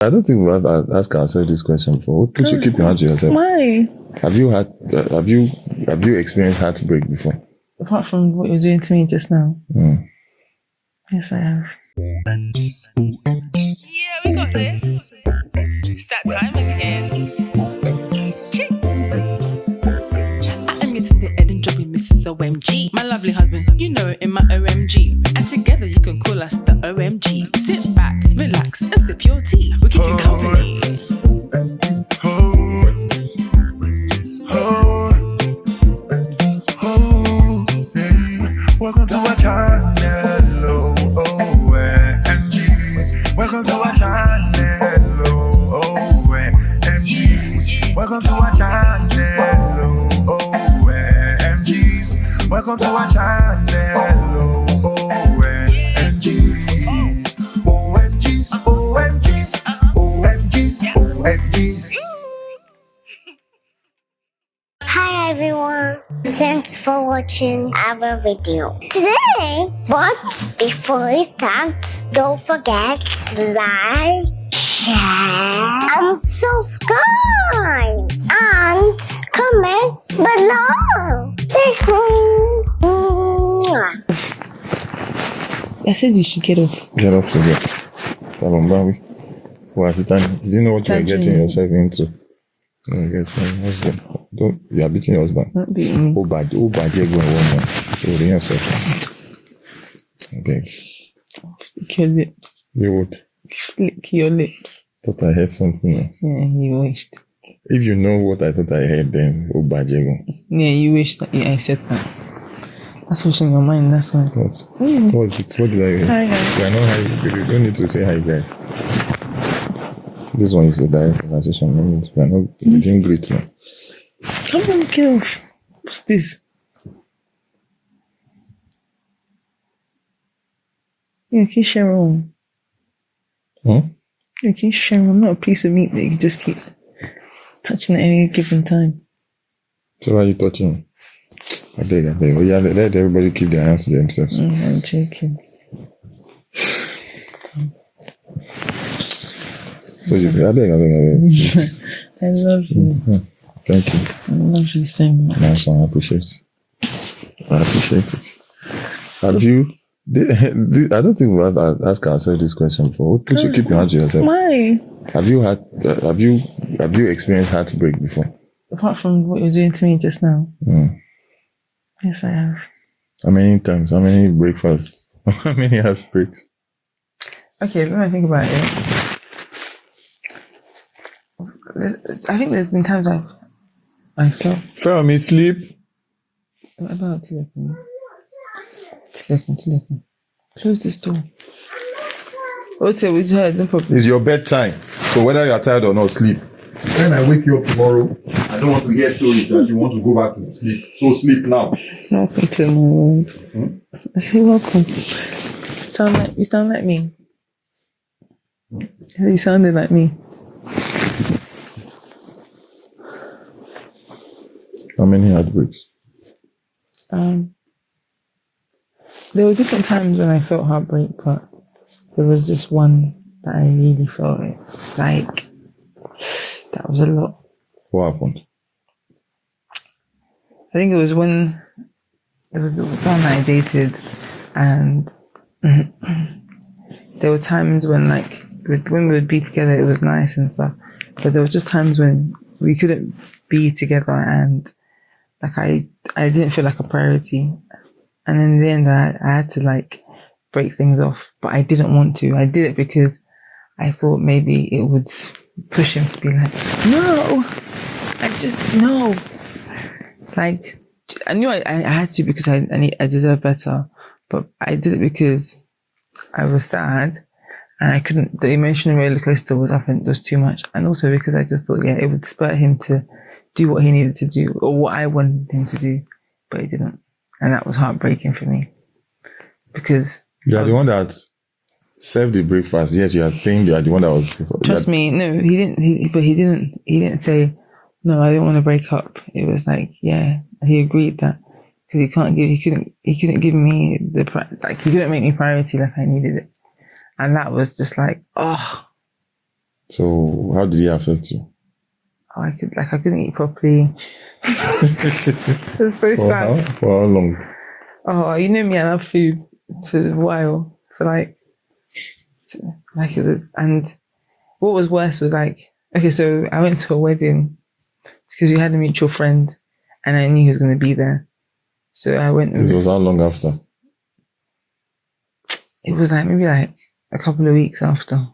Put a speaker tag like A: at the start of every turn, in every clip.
A: I don't think we've asked ourselves this question before. What should keep your hands to yourself?
B: Why?
A: Have you experienced heartbreak before?
B: Apart from what you're doing to me just now.
A: Mm.
B: Yes, I have.
C: Yeah, we got this. It's that time again. I'm getting the head and dropping Mrs. OMG. My lovely husband, you know, EmmaOMG. And together you can call us the OMG. Sit back, relax, and sip your tea. We keep you company.
D: Welcome to our channel, OhEmGees. Welcome to our channel, OhEmGees. Welcome to our channel, OhEmGees. Welcome to our channel, OhEmGees. OMGs, OMGs, OMGs, OMGs.
E: Hi everyone, thanks for watching our video today. But before we start, don't forget to like, share, and subscribe, and comment below. Say
B: I said you should get off.
A: Get off together. What's the time? Do you know what you're getting yourself into? You are beating your husband.
B: Not beating me.
A: Oh, bad, you're going woman. You're yourself. Okay.
B: Flick your lips.
A: You would.
B: Flick your lips.
A: Thought I heard something else.
B: Yeah, you wished.
A: If you know what I thought I heard, then oh, bad, you're going.
B: Yeah, you wish that I said that. That's what's in your mind, that's why.
A: What?
B: Mm.
A: What did I hear?
B: Hi, guys.
A: You are not high. You don't need to say hi, guys. This one is a direct conversation. We are not doing great now.
B: Come on, get off. What's this? Yeah, keep sharing.
A: Huh?
B: Yeah, keep sharing. I'm not a piece of meat that you can just keep touching at any given time.
A: So why are you touching me? I beg. Oh, yeah, let everybody keep their hands to themselves.
B: I'm joking.
A: So I beg.
B: I love you.
A: Thank you.
B: I love you so much.
A: Nice one. I appreciate it. Have you? I don't think we've asked ourselves this question before. What should keep your hands to yourself?
B: Why?
A: Have you experienced heartbreak before?
B: Apart from what you're doing to me just now.
A: Mm.
B: Yes, I have.
A: How many times? How many breakfasts? How many heartbreaks?
B: Okay, let me think about it. I think there's been times I fell
A: me sleep.
B: about to listen. Close this door. Okay, we heard no problem.
A: It's your bedtime. So whether you are tired or not, sleep. When I wake you up tomorrow, I don't want to hear stories that you want to go back to sleep. So sleep now.
B: Welcome to my world. I say welcome. You sound like me. You sounded like me.
A: How many heartbreaks?
B: There were different times when I felt heartbreak, but there was just one that I really felt it. Like, that was a lot.
A: What happened?
B: I think it was when there was someone that I dated, and there were times when, like, when we would be together, it was nice and stuff. But there were just times when we couldn't be together, and like I didn't feel like a priority. And in the end, I had to like break things off, but I didn't want to. I did it because I thought maybe it would push him to be like, no, no. Like, I knew I had to because I deserve better, but I did it because I was sad and I couldn't, the emotional roller coaster was up and it was too much. And also because I just thought, yeah, it would spur him to do what he needed to do or what I wanted him to do, but he didn't. And that was heartbreaking for me because
A: You are the one that served the breakfast, yet you are saying you are the one that was...
B: Trust me, no, he didn't, he didn't say, no, I don't want to break up. It was like, yeah, he agreed that because he couldn't give me he couldn't make me priority like I needed it. And that was just like, oh,
A: So how did it affect you?
B: Oh, I couldn't eat properly. It's so sad.
A: For how long?
B: Oh, you know me, I love food for a while. It was, and what was worse was like, okay, so I went to a wedding because we had a mutual friend and I knew he was going to be there. So I went.
A: This was how long after?
B: It was like maybe like a couple of weeks after.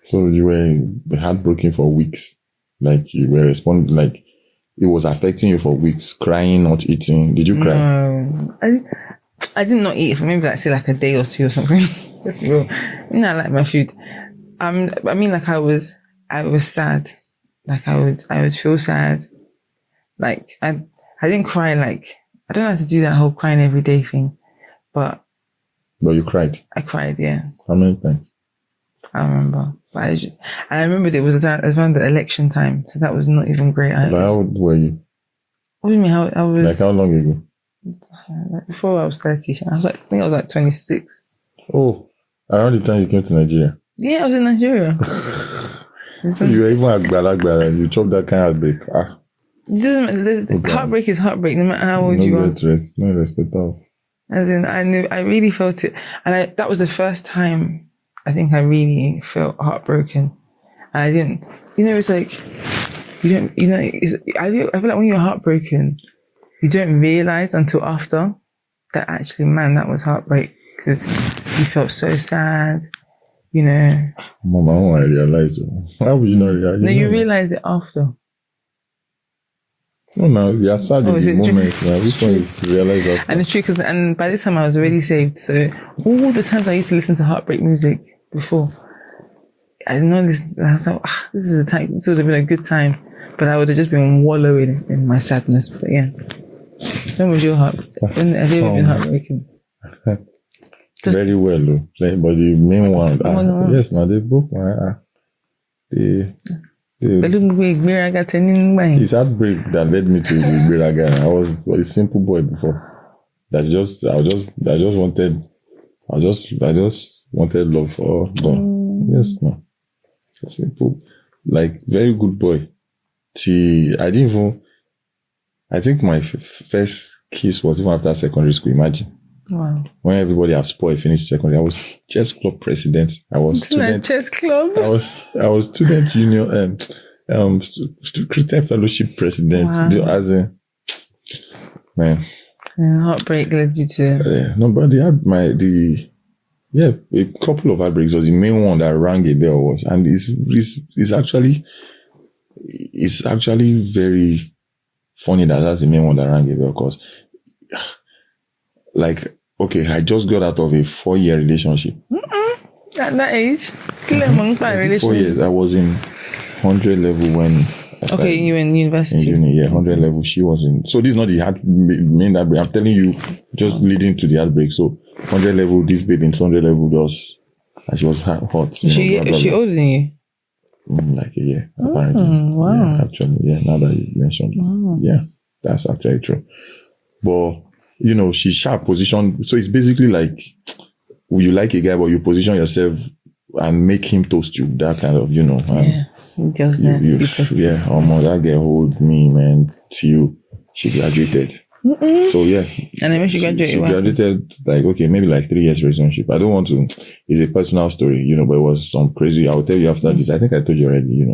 A: So you were heartbroken for weeks. Like you were responding, like it was affecting you for weeks, crying, not eating. Did you cry?
B: No, I did not eat for maybe like say like a day or two or something. You know, I like my food. I mean, like I was sad. Like I would feel sad. Like I didn't cry. Like I don't know how to do that whole crying every day thing, but
A: you cried.
B: I cried. Yeah.
A: How many times?
B: I remember. But I remembered it was around the election time, so that was not even great.
A: How old were you?
B: What do you mean? How I was?
A: Like how long ago?
B: Like before I was 30. I think I was like 26.
A: Oh, around the time you came to Nigeria.
B: Yeah, I was in Nigeria.
A: So you were even Agbalagba and you chopped that kind of heartbreak.
B: It doesn't matter. Heartbreak is heartbreak, no matter how old you are.
A: No respect off.
B: As in, I really felt it, and that was the first time I think I really felt heartbroken. I didn't, it's like you don't, I feel like when you're heartbroken, you don't realize until after that actually, man, that was heartbreak because you felt so sad, Mama,
A: I don't realize it. How would you not realize?
B: No, you realize it after.
A: Oh no, you're sad in the moment. Which one is realized after?
B: And it's true because, and by this time I was already saved. So all the times I used to listen to heartbreak music before, I did not listen. I was like, this is a time. This would have been a good time, but I would have just been wallowing in my sadness. But yeah, when was your heart? When have you ever been heartbroken?
A: Very well, though. But the main one, yes, now they broke my. It's heartbreak that led me to the Biraga. I was a simple boy before. I just wanted love for. Yes, no. Simple, like very good boy. I think my first kiss was even after secondary school. Imagine.
B: Wow.
A: When everybody has spoiled, finished secondary, I was chess club president. I was student
B: chess club.
A: I was student union Christian fellowship president.
B: Wow.
A: As in, man.
B: Yeah, heartbreak led you to.
A: No, but a couple of heartbreaks was the main one that rang a bell was, and it's actually very funny that's the main one that rang a bell because. Like, okay, I just got out of a 4-year relationship.
B: At that age? 4
A: years. I was in 100 level when I started.
B: Okay, you were in university.
A: In uni, yeah, 100 level. She was in. So this is not the main heartbreak. I'm telling you, just leading to the heartbreak. So 100 level, this baby in 100 level and she was hot.
B: Is she older than you?
A: Like a year, apparently.
B: Wow.
A: Yeah, actually, yeah, now that you mentioned it. Yeah, that's actually true. But she's sharp position. So it's basically like you like a guy, but you position yourself and make him toast you. That kind of,
B: Yeah. Girls nasty.
A: Yeah. That girl hold me, man, till she graduated. So yeah.
B: And then when she graduated?
A: She graduated maybe 3 years relationship. I don't want to. It's a personal story, but it was some crazy. I'll tell you after this. I think I told you already,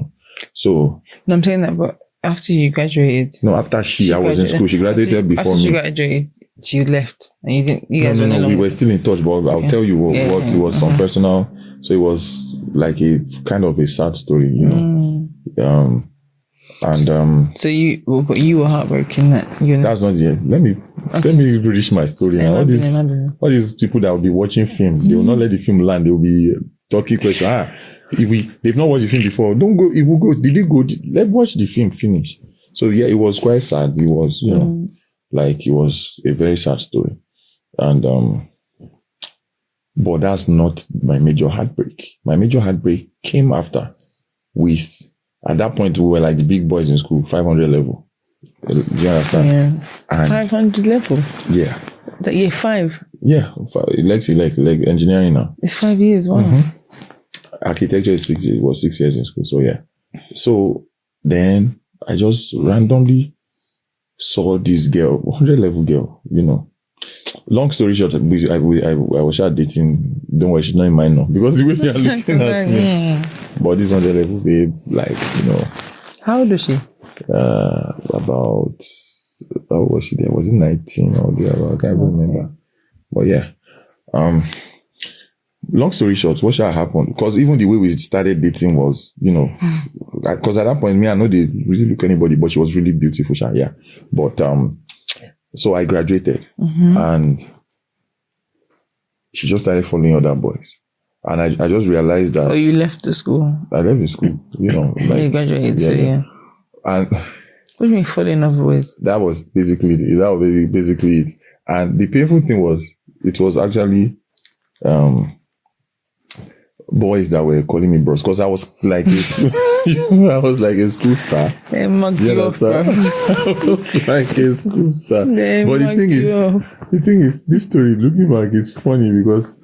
A: So.
B: No, I'm saying that, but after you graduated.
A: No, after I was in school. She graduated before me.
B: After she graduated, she left, and you didn't. You guys were
A: no. We were still in touch, but I'll tell you what it was some personal. So it was like a kind of a sad story,
B: So you were heartbroken that
A: That's not the end. Let me reach my story now. All these people that will be watching film, they will not let the film land. They will be talking questions. They've not watched the film before. Don't go. It will go. Did it go? Let's watch the film finish. So yeah, it was quite sad. It was, it was a very sad story, and but that's not my major heartbreak. My major heartbreak came after. At that point we were like the big boys in school, 500 level. Do you understand?
B: Yeah. And 500 level.
A: Yeah.
B: That year 5.
A: Yeah, like engineering now.
B: It's 5 years. Wow.
A: architecture is 6 years. It was 6 years in school. So yeah. So then I just randomly saw this girl, 100 level girl, you know. Long story short, I was start dating. Don't worry, she's not in mine now because the way they are looking at me. But this 100 level babe, like, you know.
B: How old is she?
A: About, how was she there? Was it 19 or thereabout? I can't remember. But yeah. Long story short, what shall happen? Because even the way we started dating was, you know, because at that point, me, I know they really look anybody, but she was really beautiful, yeah. But so I graduated, and she just started following other boys, and I just realized that.
B: Oh, you left the school? I
A: left the school, you know. Like,
B: you graduated, yeah.
A: And
B: what do you mean following other boys?
A: That was basically it. And the painful thing was, it was actually boys that were calling me bros, because I was like I was like a school star.
B: They mugged you off, bro.
A: Like a school star. But the thing is, this story, looking back, is funny because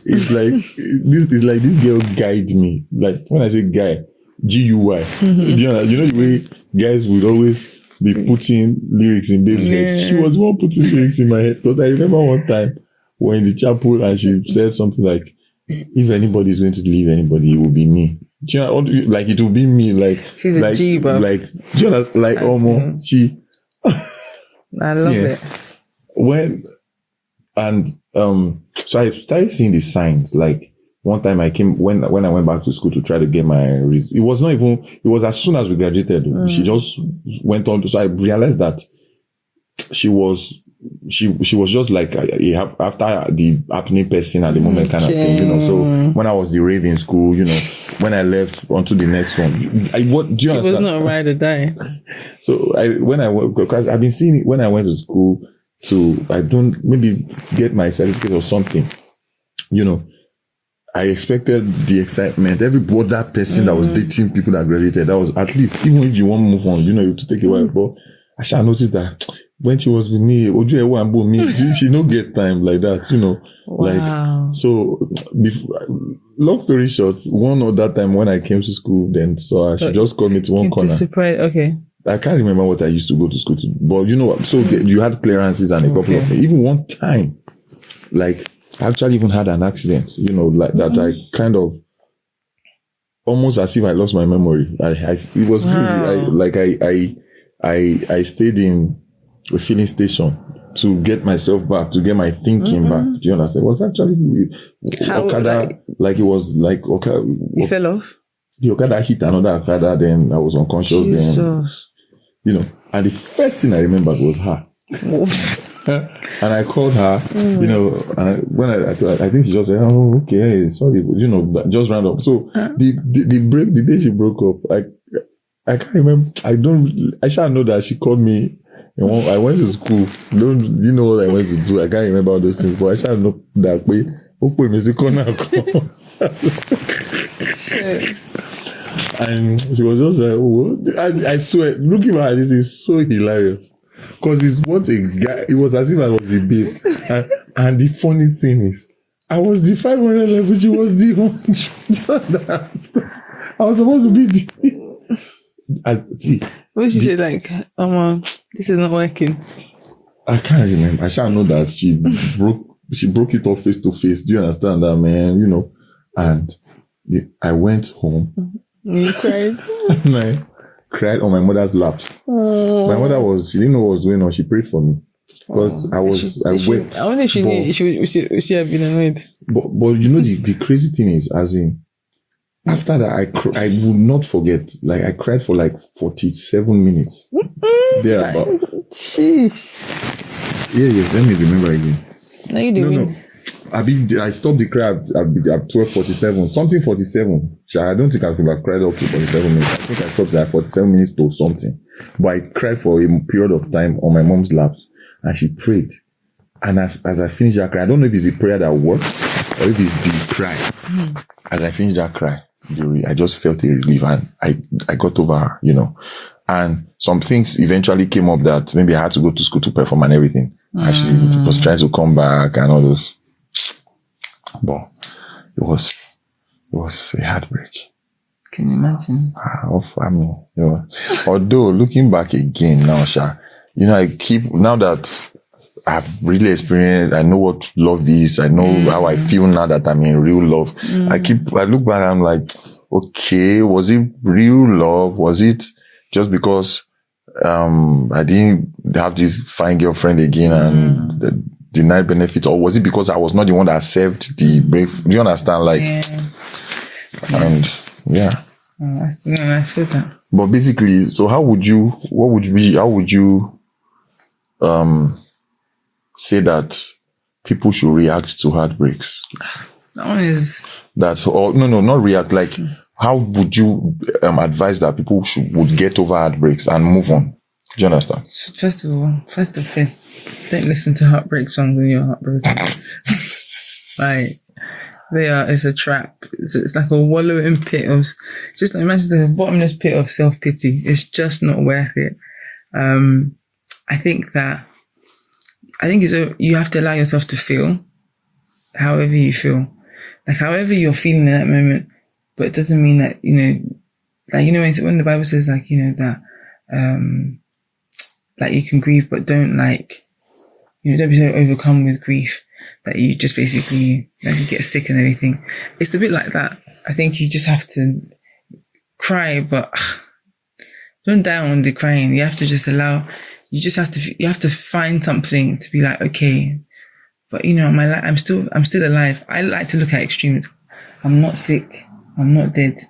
A: it's like this girl guided me. Like, when I say guy, GUY. You know the way guys would always be putting lyrics in babes' heads. She was the one putting lyrics in my head, because I remember one time we're in the chapel and she said something like, if anybody is going to leave anybody, it will be me. Do you know, like, it will be me. Like,
B: she's a G, bro.
A: Like, do you know, like, almost she.
B: I love it.
A: So I started seeing the signs. Like, one time I came, when I went back to school to try to get my, it was as soon as we graduated, she just went on. So I realized that she was just like after the happening person at the moment kind of thing, you know. So when I was the rave in school, you know, when I left onto the next one, do you understand?
B: She was not a ride or die.
A: So because I've been seeing it when I went to school I don't maybe get my certificate or something, you know. I expected the excitement. Every other person that was dating people that graduated, that was, at least, even if you want to move on, you know, you have to take a while. But I shall notice that when she was with me, she no get time like that, you know.
B: Wow.
A: Like, so long story short, one other time when I came to school, then she just called me to one corner.
B: Surprise, okay.
A: I can't remember what I used to go to school to, but you know, so you had clearances and a couple of things. Even one time, like, I actually even had an accident, you know, like that. I kind of almost as if I lost my memory. It was crazy. I stayed in a filling station to get myself back, to get my thinking back. Do you understand? It was actually Okada, like it was like Okada.
B: You fell off?
A: The Okada hit another Okada, then I was unconscious.
B: Jesus.
A: Then, you know, and the first thing I remembered was her. And I called her, you know, and I think she just said, "Oh, okay, sorry," you know, just ran up. So the day she broke up, I can't remember. I shall know that she called me. You know, I went to school. You know what I went to do? I can't remember all those things, but I shall know that way. And she was just like, "Oh," I swear, looking at this is so hilarious. Because it was as if I was a babe. And the funny thing is, I was the 500 level, she was the 100. I was supposed to be the...
B: What did she say, like, this is not working?
A: I can't remember. I shall know that she broke it off face to face. Do you understand that, man? You know, and I went home.
B: You cried?
A: And I cried on my mother's laps. My mother she didn't know what was going on. She prayed for me because I wept.
B: I wonder if she knew. Should she have been annoyed?
A: But you know, the crazy thing is, as in, after that, I will not forget. Like, I cried for like 47 minutes. Thereabout.
B: Sheesh.
A: Yeah. Let me remember again.
B: No, you didn't.
A: No. I stopped the cry at 12:47, something 47. I don't think I could have cried up to 47 minutes. I think I stopped at 47 minutes to something. But I cried for a period of time on my mom's lap, and she prayed. And as I finished that cry, I don't know if it's the prayer that worked or if it's the cry. As I finished that cry, I just felt a relief, and I got over her, you know. And some things eventually came up that maybe I had to go to school to perform and everything. She was trying to come back and all those. But it was a heartbreak.
B: Can you imagine?
A: I mean, although looking back again now, now that I've really experienced, I know what love is, I know how I feel now that I'm in real love. I look back, I'm like, okay, was it real love? Was it just because I didn't have this fine girlfriend again and denied benefit, or was it because I was not the one that served the break? Do you understand? Like, and
B: I feel that.
A: But basically, so how would you say that people should react to heartbreaks?
B: That one is
A: not react. Like, how would you advise that people would get over heartbreaks and move on? Do you understand?
B: First, don't listen to heartbreak songs when you're heartbroken. Like, it's a trap. It's like a wallowing pit of, just imagine the bottomless pit of self-pity. It's just not worth it. I think you have to allow yourself to feel however you feel. Like, however you're feeling in that moment, but it doesn't mean that, when the Bible says, like, that, like, you can grieve, but don't don't be so overcome with grief that you just basically, you get sick and everything. It's a bit like that. I think you just have to cry, but don't die on the crying. You have to just you have to find something to be like, okay, but I'm still alive. I like to look at extremes. I'm not sick. I'm not dead.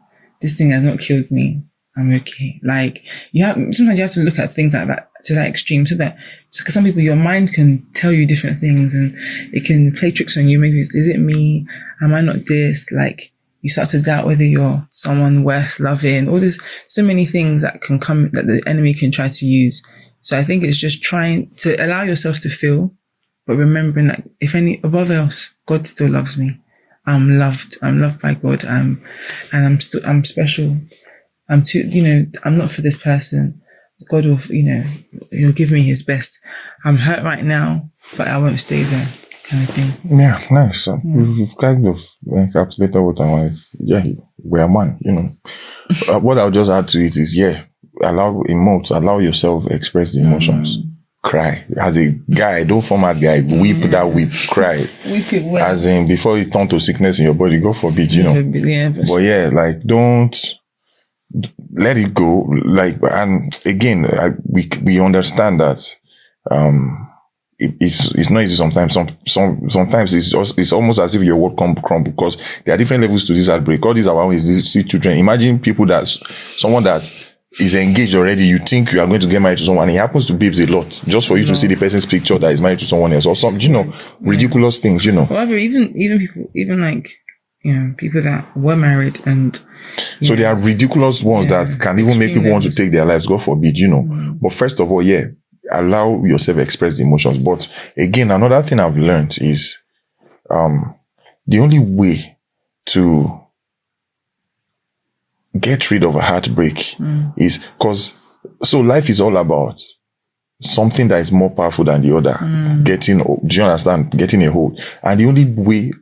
B: This thing has not killed me. I'm okay. Like, sometimes you have to look at things like that, to that extreme, because some people, your mind can tell you different things and it can play tricks on you. Maybe, is it me? Am I not this? Like, you start to doubt whether you're someone worth loving. Or there's so many things that can come, that the enemy can try to use. So I think it's just trying to allow yourself to feel, but remembering that above else, God still loves me. I'm loved. I'm loved by God. I'm special. I'm not for this person. God will, he'll give me his best. I'm hurt right now, but I won't stay there, kind of thing.
A: Yeah, nice. So we've kind of encapsulated what I'm like. Yeah, we're a man, what I'll just add to it is, allow yourself express the emotions. Cry. As a guy, don't format guy, weep that weep, cry.
B: Weep it well.
A: As in, before it turns to sickness in your body, God forbid, But yeah, like, don't let it go. Like, and again, we understand that it's not easy sometimes. Sometimes it's almost as if your world crumble, because there are different levels to this heartbreak. All these are always see children. Imagine someone that is engaged already. You think you are going to get married to someone, and it happens to babes a lot, just for you to see the person's picture that is married to someone else, or some, ridiculous things,
B: However, even people, people that were married and.
A: So there are ridiculous ones that can even make people want to take their lives, God forbid, But first of all, allow yourself express the emotions. But again, another thing I've learned is, the only way to get rid of a heartbreak is so life is all about something that is more powerful than the other. Do you understand? Getting a hold. And the only way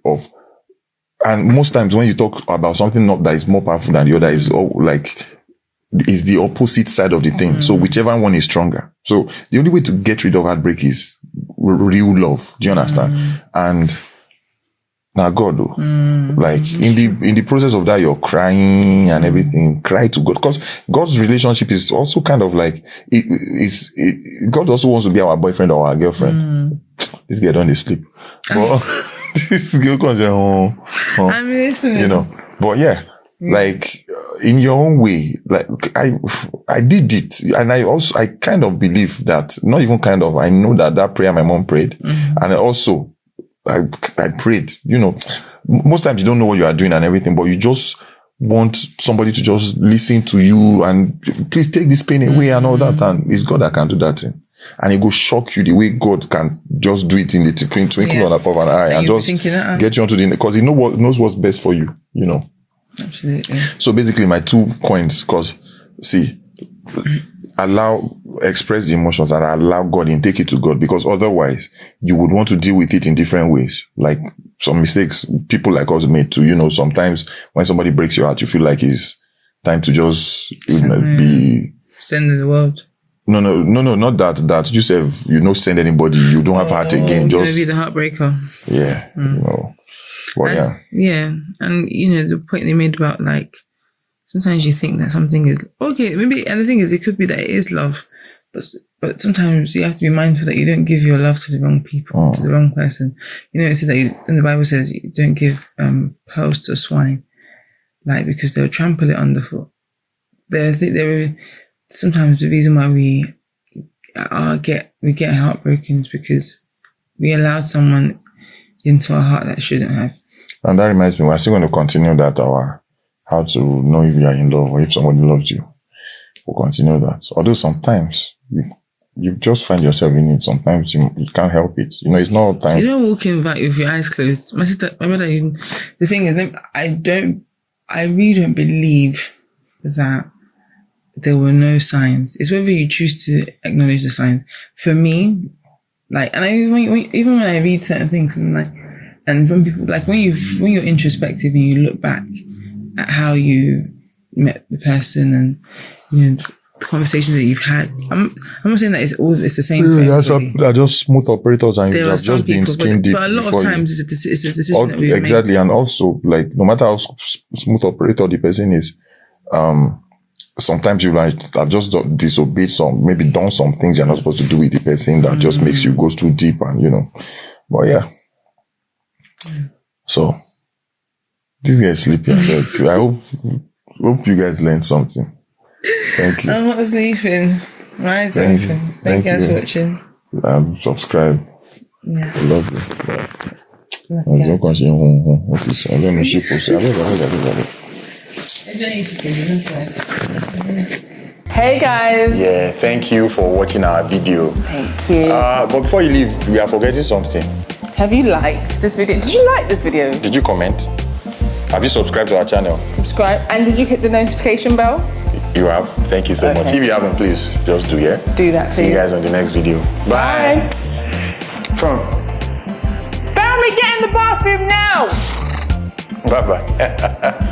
A: and most times when you talk about something that is more powerful than the other is the opposite side of the thing. So whichever one is stronger. So the only way to get rid of heartbreak is real love. Do you understand? And now God, in the process of that, you're crying and everything. Cry to God, because God's relationship is also kind of like God also wants to be our boyfriend or our girlfriend. This girl don't sleep, but this girl comes
B: I'm listening.
A: But yeah, like in your own way, like I did it, and I kind of believe that, not even kind of, I know that prayer my mom prayed, and I prayed, most times you don't know what you are doing and everything, but you just want somebody to just listen to you and please take this pain away and all that. And it's God that can do that thing. And it will shock you the way God can just do it in the twinkle on a of an eye and just get you onto because he knows what's best for you,
B: Absolutely.
A: So basically my 2 points, because express the emotions and allow God and take it to God, because otherwise you would want to deal with it in different ways. Like some mistakes people like us made too. You know, sometimes when somebody breaks your heart, you feel like it's time to just be
B: send the world.
A: No, not that. You say send anybody. You don't have heart again. Just
B: maybe the heartbreaker.
A: Yeah, But
B: yeah, and the point they made about like sometimes you think that something is okay, maybe, and the thing is, it could be that it is love, but sometimes you have to be mindful that you don't give your love to the wrong people, to the wrong person. It says that in the Bible says you don't give pearls to a swine, like, because they'll trample it underfoot. Sometimes the reason why we get heartbroken is because we allowed someone into our heart that shouldn't have. And
A: that reminds me, we're still going to continue that how to know if you are in love or if somebody loves you. We'll continue that. Although sometimes you just find yourself in it. Sometimes you can't help it. It's not all time.
B: You don't walk in back with your eyes closed. My brother, the thing is, I really don't believe that there were no signs. It's whether you choose to acknowledge the signs. For me, like, and even when I read certain things, and when people, like, when you're introspective and you look back at how you met the person and the conversations that you've had, I'm not saying that it's the same for everybody.
A: They're just smooth operators, and you've just been skin deep.
B: But a lot of times it's a decision that we've made.
A: Exactly, and also, like, no matter how smooth operator the person is, sometimes you have just disobeyed maybe done some things you're not supposed to do with the person that just makes you go too deep, and but yeah. So this guy is sleeping. I hope you guys learned something. Thank you.
B: I'm not sleeping. Mine's open. Thank you guys for watching.
A: Subscribe.
B: Yeah.
A: I love you.
B: Hey guys.
A: Yeah, thank you for watching our video.
B: Thank you.
A: But before you leave, we are forgetting something.
B: Have you liked this video? Did you like this video?
A: Did you comment? Have you subscribed to our channel?
B: Subscribe. And did you hit the notification bell?
A: You have. Thank you so much. If you haven't, please just do, yeah?
B: Do that, please.
A: See you guys on the next video. Bye.
B: Family, get in the bathroom now.
A: Bye-bye.